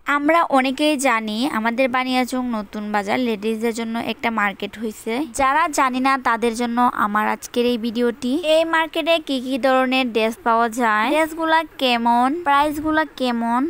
আমরা অনেকেই জানি আমাদের বানিয়াচং নতুন বাজার লেডিজদের জন্য একটা মার্কেট হয়েছে। যারা জানি না তাদের জন্য আমার আজকের এই ভিডিওটি। এই মার্কেটে কি কি ধরনের ড্রেস পাওয়া যায়, ড্রেসগুলা কেমন, প্রাইসগুলা কেমন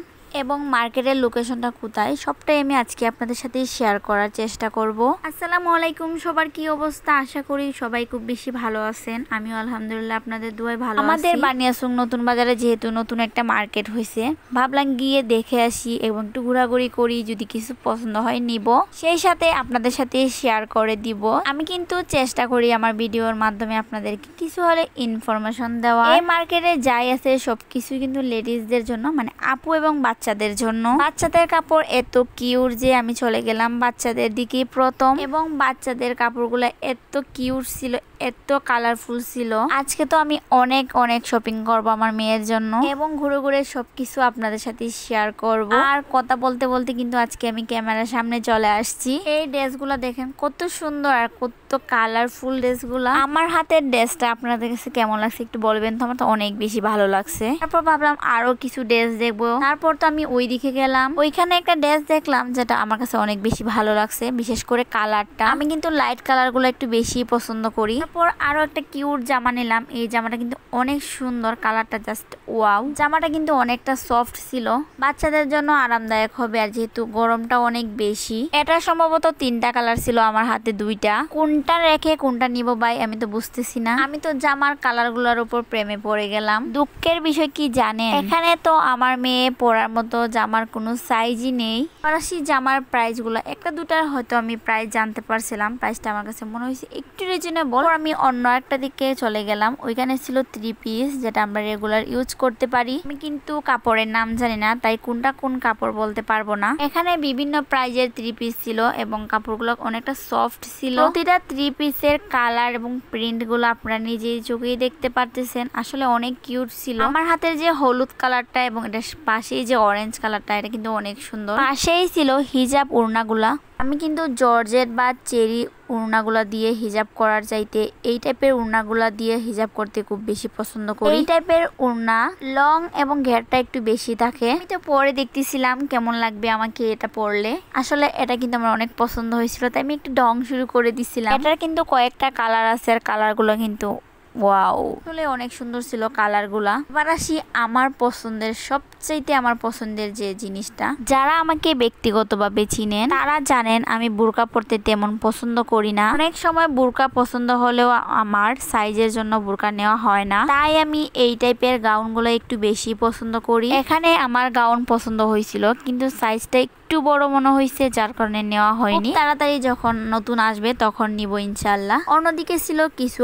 এবং মার্কেটের লোকেশনটা কোথায়, সবটাই আমি আজকে আপনাদের সাথে শেয়ার করার চেষ্টা করব। আসসালামু আলাইকুম, সবার কি অবস্থা? আশা করি সবাই খুব বেশি ভালো আছেন। আমিও আলহামদুলিল্লাহ আপনাদের দোয়ায় ভালো আছি। আমাদের বানিয়াচং নতুন বাজারে যেহেতু নতুন একটা মার্কেট হয়েছে, ভাবলাম গিয়ে দেখে আসি এবং একটু ঘোরাঘুরি করি, যদি কিছু পছন্দ হয় নিব, সেই সাথে আপনাদের সাথে শেয়ার করে দিব। আমি কিন্তু চেষ্টা করি আমার ভিডিওর মাধ্যমে আপনাদেরকে কিছু হলে ইনফরমেশন দেওয়া। এই মার্কেটে যাই আছে সবকিছু কিন্তু লেডিজদের জন্য, মানে আপু এবং বাচ্চাদের জন্য। বাচ্চাদের কাপড় এত কিউট যে আমি চলে গেলাম বাচ্চাদের দিকে প্রথম, এবং বাচ্চাদের কাপড়গুলো এত কিউট ছিল, এত কালারফুল ছিল। আজকে তো আমি অনেক অনেক শপিং করব আমার মেয়ের জন্য, এবং ঘুরে ঘুরে সবকিছু আপনাদের সাথে শেয়ার করব। আর কথা বলতে বলতে কিন্তু আজকে আমি ক্যামেরার সামনে চলে আসছি। এই ড্রেসগুলো দেখেন কত সুন্দর আর কত কালারফুল ড্রেসগুলো। আমার হাতের ড্রেসটা আপনাদের কাছে কেমন লাগছে একটু বলবেন তো, আমার তো অনেক বেশি ভালো লাগছে। তারপর ভাবলাম আরো কিছু ড্রেস দেখবো। তারপর তো আমি ওই দিকে গেলাম, ওইখানে একটা ড্রেস দেখলাম যেটা আমার কাছে অনেক বেশি ভালো লাগছে, বিশেষ করে কালারটা। আমি কিন্তু লাইট কালার গুলো একটু বেশি পছন্দ করি। তারপর আরো একটা কিউট জামা নিলাম। এই জামাটা কিন্তু অনেক সুন্দর, কালারটা জাস্ট ওয়াও। জামাটা কিন্তু অনেকটা সফট ছিল, বাচ্চাদের জন্য আরামদায়ক হবে। আর যেহেতু গরমটা অনেক বেশি, এটা সম্ভবত 3টা কালার ছিল, আমার হাতে 2টা। কোনটা রেখে কোনটা নিব ভাই আমি তো বুঝতেছি না। আমি তো জামার কালার গুলার উপর প্রেমে পড়ে গেলাম। দুঃখের বিষয় কি জানেন, এখানে তো আমার মেয়ে পরার মতো জামার কোনো সাইজই নেই। ফরাসি জামার প্রাইস গুলো একটা দুটার হয়তো আমি প্রাইস জানতে পারছিলাম, প্রাইসটা আমার কাছে মনে হয়েছে একটু রিজনেবল। আমি অন্য একটা দিকে চলে গেলাম, ওইখানে ছিল 3 পিস যেটা আমরা রেগুলার ইউজ করতে পারি। আমি কিন্তু কাপড়ের নাম জানি না, তাই কোনটা কোন কাপড় বলতে পারবো না। এখানে বিভিন্ন প্রাইজের 3 পিস ছিল এবং কাপড়গুলো অনেকটা সফট ছিল। প্রতিটা 3 পিসের কালার এবং প্রিন্ট গুলো আপনারা নিজেই চোখেই দেখতে পারতেছেন, আসলে অনেক কিউট ছিল। আমার হাতের যে হলুদ কালারটা এবং এটা পাশেই যে অরেঞ্জ কালারটা, এটা কিন্তু অনেক সুন্দর। পাশেই ছিল হিজাব ওড়নাগুলা। আমি কিন্তু জর্জেট বা চেরি ওড়নাগুলা দিয়ে হিজাব করার চাইতে এই টাইপের ওড়নাগুলা দিয়ে হিজাব করতে খুব বেশি পছন্দ করি। এই টাইপের ওড়না লং এবং ঘেরটা একটু বেশি থাকে। আমি তো পরে দেখতেছিলাম কেমন লাগবে আমাকে এটা পরলে। আসলে এটা কিন্তু আমার অনেক পছন্দ হয়েছিল, তাই আমি একটু ঢং শুরু করে দিছিলাম। এটার কিন্তু কয়েকটা কালার আছে, আর কালারগুলো কিন্তু ওয়াও, আসলে অনেক সুন্দর ছিল কালারগুলা। এবার আসি আমার পছন্দের, সবচাইতে আমার পছন্দের যে জিনিসটা, যারা আমাকে ব্যক্তিগতভাবে চিনেন তারা জানেন আমি বোরকা পরতে তেমন পছন্দ করি না। অনেক সময় বোরকা পছন্দ হলেও আমার সাইজের জন্য বোরকা নেওয়া হয় না, তাই আমি এই টাইপের গাউনগুলো একটু বেশি পছন্দ করি। এখানে আমার গাউন পছন্দ হয়েছিল, কিন্তু সাইজটা একটু বড় মনে হয়েছে, যার কারণে নেওয়া হয়নি। তাড়াতাড়ি যখন নতুন আসবে তখন নিব ইনশাল্লাহ। অন্যদিকে ছিল কিছু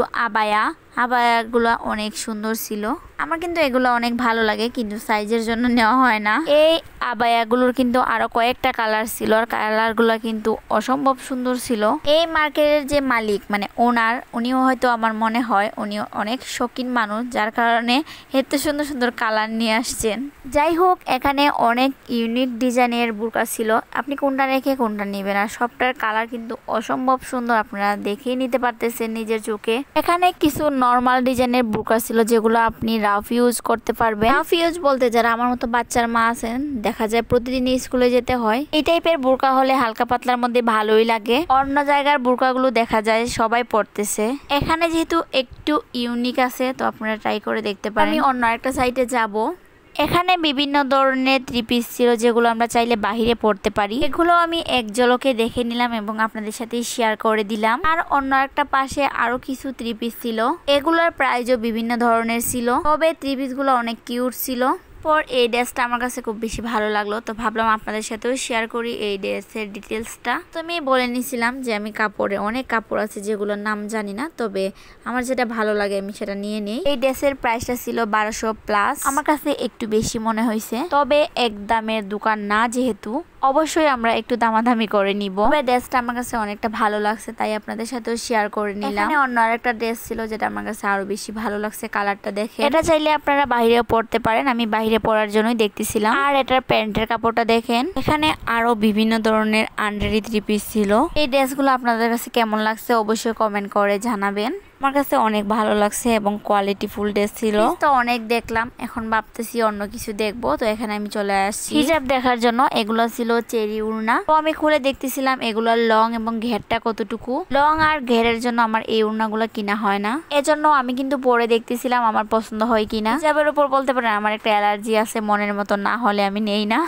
আবায়াগুলো অনেক সুন্দর ছিল। আমার কিন্তু এগুলো অনেক ভালো লাগে, কিন্তু সাইজের জন্য নেওয়া হয় না। এই আবায়াগুলোর কিন্তু আরো কয়েকটা কালার ছিল, আর কালারগুলো কিন্তু অসম্ভব সুন্দর ছিল। এই মার্কেটের যে মালিক মানে ওনার, উনিও হয়তো আমার মনে হয় উনিও অনেক শৌখিন মানুষ, যার কারণে এত সুন্দর সুন্দর কালার নিয়ে আসছেন। যাই হোক, এখানে অনেক ইউনিক ডিজাইনের বোরকা ছিল, আপনি কোনটা রেখে কোনটা নেবেন। আর সবটার কালার কিন্তু অসম্ভব সুন্দর, আপনারা দেখেই নিতে পারতেছেন নিজের চোখে। এখানে কিছু নর্মাল ডিজাইনের বোরকা ছিল যেগুলো আপনি রাফ ইউজ করতে পারবেন। রাফ ইউজ বলতে যারা আমার মতো বাচ্চার মা আছেন, দেখা যায় প্রতিদিন স্কুলে যেতে হয়, এই টাইপের বোরকা হলে হালকা পাতলার মধ্যে ভালোই লাগে। অন্য জায়গার বোরকাগুলো দেখা যায় সবাই পরতেছে, এখানে যেহেতু একটু ইউনিক আছে তো আপনারা ট্রাই করে দেখতে পারেন। আমি অন্য একটা সাইডে যাব, এখানে বিভিন্ন ধরনের 3 পিস ছিল যেগুলো আমরা চাইলে বাহিরে পড়তে পারি। এগুলো আমি এক ঝলকে দেখে নিলাম এবং আপনাদের সাথে শেয়ার করে দিলাম। আর অন্য একটা পাশে আরো কিছু 3 পিস ছিল, এগুলোর প্রাইসও বিভিন্ন ধরনের ছিল, তবে 3 পিস গুলো অনেক কিউট ছিল। পর এই ড্রেসটা আমার কাছে খুব বেশি ভালো লাগলো, তো ভাবলাম আপনাদের সাথেও শেয়ার করি এই ড্রেসের ডিটেলসটা। তো আমি বলে নিছিলাম যে আমি কাপড়ে অনেক কাপড় আছে যেগুলোর নাম জানি না, তবে আমার যেটা ভালো লাগে আমি সেটা নিয়ে নিই। এই ড্রেসের প্রাইসটা ছিল 1200+, আমার কাছে একটু বেশি মনে হয়েছে, তবে এক দামের দোকান না যেহেতু অবশ্যই আমরা একটু দামাদামি করে নিব। তবে ড্রেসটা আমার কাছে অনেকটা ভালো লাগছে, তাই আপনাদের সাথেও শেয়ার করে নিলাম। এখানে অন্য আরেকটা ড্রেস ছিল যেটা আমার কাছে আরো বেশি ভালো লাগছে, কালারটা দেখে। এটা চাইলে আপনারা বাইরেও পরতে পারেন, আমি বাইরে পরার জন্যই দেখতেছিলাম। আর এটার প্যান্টের কাপড়টা দেখেন, এখানে আরো বিভিন্ন ধরনের আন্ডারি 3 পিস ছিল। এই ড্রেসগুলো আপনাদের কাছে কেমন লাগছে অবশ্যই কমেন্ট করে জানাবেন। আমার কাছে অনেক ভালো লাগছে এবং কোয়ালিটি ফুল ড্রেস ছিল। তো অনেক দেখলাম, এখন ভাবতেছি অন্য কিছু দেখবো। তো এখানে আমি চলে আসছি হিজাব দেখার জন্য। এগুলো ছিল চেরি উড়না। তো আমি খুলে দেখতেছিলাম এগুলোর লং এবং ঘেরটা কতটুকু। লং আর ঘেরের জন্য আমার এই উড়নাগুলো কিনা হয় না, এজন্য আমি কিন্তু পরে দেখতেছিলাম আমার পছন্দ হয় কিনা। হিজাবের উপর বলতে পারেন আমার একটা অ্যালার্জি আছে, মনের মতো না হলে আমি নেই না।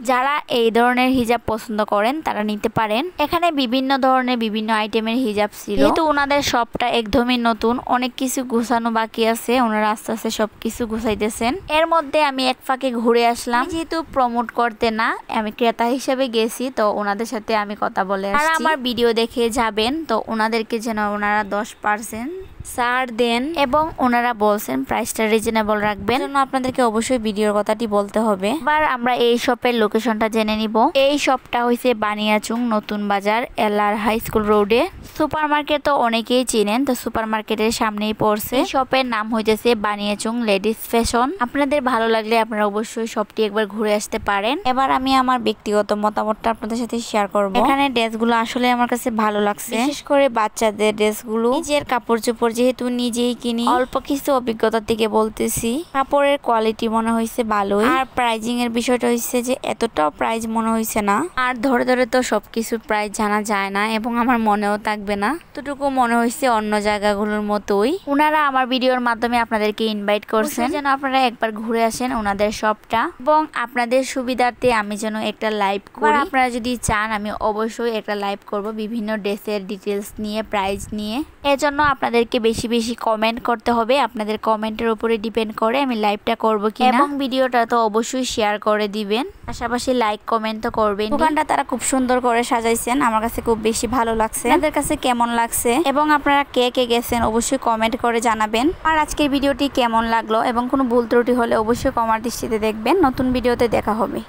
যারা এই ধরনের হিজাব পছন্দ করেন তারা নিতে পারেন। এখানে বিভিন্ন ধরনের বিভিন্ন আইটেমের হিজাব ছিল, কিন্তু ওনাদের সবটা একদমই নতুন, অনেক কিছু গুছানো বাকি আছে। ওনারা আস্তে আস্তে সবকিছু গুছাইতেছেন। এর মধ্যে আমি এক ফাঁকে ঘুরে আসলাম, যেহেতু প্রমোট করতে না, আমি ক্রেতা হিসেবে গেছি। তো ওনাদের সাথে আমি কথা বলে আসছি। আর আমার ভিডিও দেখে যাবেন, তো ওনাদেরকে যেন ওনারা 10% ছাড় দেন এবং ওনারা বলছেন প্রাইসটা রিজনেবল রাখবেন, জন্য আপনাদেরকে অবশ্যই ভিডিওর কথাটি বলতে হবে। এবার আমরা এই শপের লোকেশনটা জেনে নিব। এই শপটা হইছে বানিয়াচং নতুন বাজার এলআর হাই স্কুল রোডে। সুপার মার্কেট তো অনেকেই চিনেন, তো সুপার মার্কেটের সামনেই পড়ছে। এই শপের নাম হইতেছে বানিয়াচং লেডিস ফ্যাশন। আপনাদের ভালো লাগলে আপনারা অবশ্যই শপটি একবার ঘুরে আসতে পারেন। এবার আমি আমার ব্যক্তিগত মতামতটা আপনাদের সাথে শেয়ার করব। এখানে ড্রেসগুলো আসলে আমার কাছে ভালো লাগছে, বিশেষ করে বাচ্চাদের ড্রেসগুলো। নিজের কাপড় চোপড় যেহেতু নিজেই কিনি, অল্প কিছু অভিজ্ঞতা থেকে বলতেছি, কাপড়ের কোয়ালিটি মনে হয়েছে ভালোই। আর প্রাইজিং এর বিষয়টা হচ্ছে যে এতটাও প্রাইস মনে হয়েছে না। আর ধরে ধরে তো সবকিছুর প্রাইস জানা যায় না এবং আমার মনেও থাকবে না, ততটুকু মনে হয়েছে অন্য জায়গাগুলোর মতোই। ওনারা আমার ভিডিওর মাধ্যমে আপনাদেরকে ইনভাইট করছেন যেন আপনারা একবার ঘুরে আসেন ওনাদের শপটা, এবং আপনাদের সুবিধার্থে আমি যেন একটা লাইভ করি। আপনারা যদি চান আমি অবশ্যই একটা লাইভ করব বিভিন্ন ড্রেসের ডিটেলস নিয়ে, প্রাইস নিয়ে। এজন্য আপনাদেরকে বেশি বেশি কমেন্ট করতে হবে। আপনাদের কমেন্টের উপরে ডিপেন্ড করে আমি লাইভটা করব কিনা, এবং ভিডিওটা তো অবশ্যই শেয়ার করে দিবেন, পাশাপাশি লাইক কমেন্ট তো করবেন। দোকানটা তারা খুব সুন্দর করে সাজাইছেন, আমার কাছে খুব বেশি ভালো লাগছে। আপনাদের কাছে কেমন লাগছে এবং আপনারা কে কে গেছেন অবশ্যই কমেন্ট করে জানাবেন। আর আজকের ভিডিওটি কেমন লাগলো এবং কোনো ভুল ত্রুটি হলে অবশ্যই কমার দৃষ্টিতে দেখবেন। নতুন ভিডিওতে দেখা হবে।